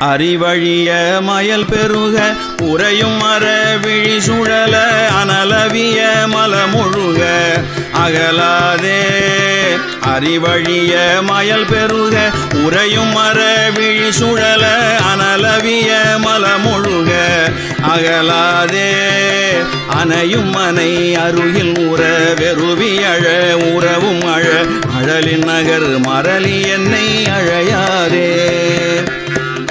அறிவழிய மயல் பெருக உறையும் மர விழி சுழல அனலவிய மலமுழுக அகலாதே அறிவழிய மயல் பெருக உறையும் மர விழி சுழல அனலவிய மலமுழுக அகலாதே அணையும் மனை அருகில் உற வெறுவி அழ உறவும் அழ அழலின் நகர் மரளி என்னை அழையாதே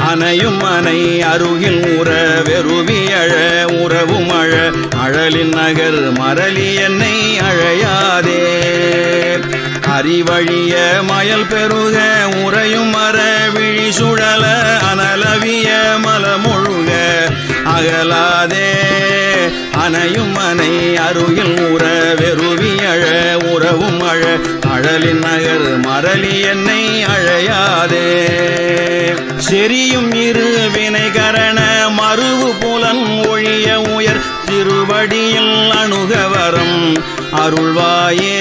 அணையும் மனை அருகில் உற வெறுவி அழ உறவும் அழ அழலின் நகர் மரளி என்னை அழையாதே அறிவழிய மயல் பெருக உறையும் மர விழி சுழல அனலவிய மலமுழுக அகலாதே அணையும் மனை அருகில் உற வெறுவி அழ உறவும் அழ அழலின் நகர் மரளி என்னை அழையாதே செரியும் இரு வினைகரண மறுவு புலன் ஒழிய உயர் திருவடியில் அணுகவரம் அருள்வாயே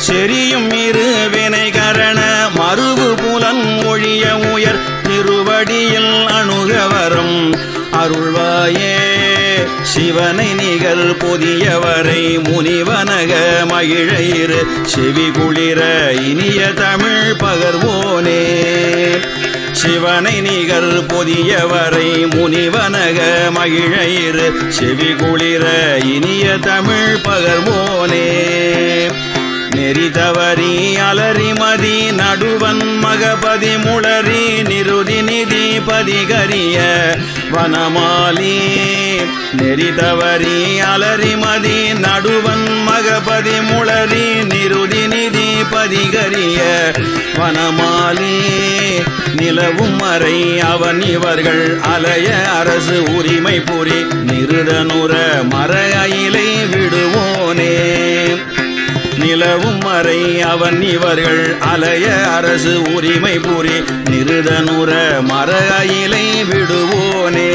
செரியும் இரு வினைகரண மறுவு புலன் ஒழிய உயர் திருவடியில் அணுகவரம் அருள்வாயே சிவனை நிகர் பொதியவரை முனிவனக மகிழையிரு செவி குளிர இனிய தமிழ் பகர்வோனே சிவனை நிகர் பொதியவரை முனிவனக மகிழையிரு செவி குளிர இனிய தமிழ் பகர்வோனே நெறி தவறி அலறிமதி நடுவன் மகபதி முளரி நிருதி நிதி பதிகரிய வனமாலி நெறி தவறி அலறிமதி நடுவன் மகபதி முளரி நிருதி நிதி பதிகரிய வனமாலி நிலவும் மறை அவன் இவர்கள் அலைய அரசு உரிமை புரி நிருதனுர மர அயிலை விடுவோனே நிலவும் மறை அவன் இவர்கள் அலைய அரசு உரிமை புரி நிருதனுர மர அயிலை விடுவோனே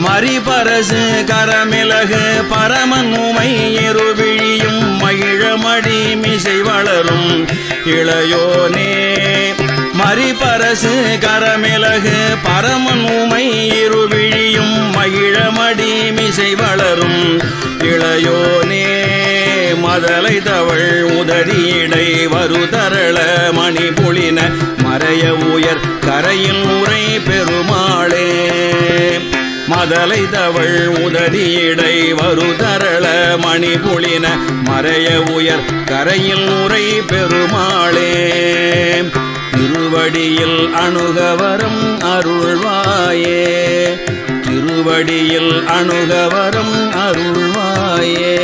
மரிபரசு கரமிளகு பரமன் உமை இருவிழியும் மகிழமடி மிசை வளரும் இளையோனே மரிபரசு கரமிளகு பரமன் உமை இருவிழியும் மகிழமடி மிசை வளரும் இளையோனே மதலை தவள் உதடியடை வருதரள மணி புளின மறைய உயர் கரையில் உரை பெருமாளே மதலை தவள் உதடியடை வருதரள மணி புளின மறைய உயர் கரையில் உரை பெருமாளே திருவடியில் அணுகவரம் அருள்வாயே திருவடியில் அணுகவரம் அருள்வாயே.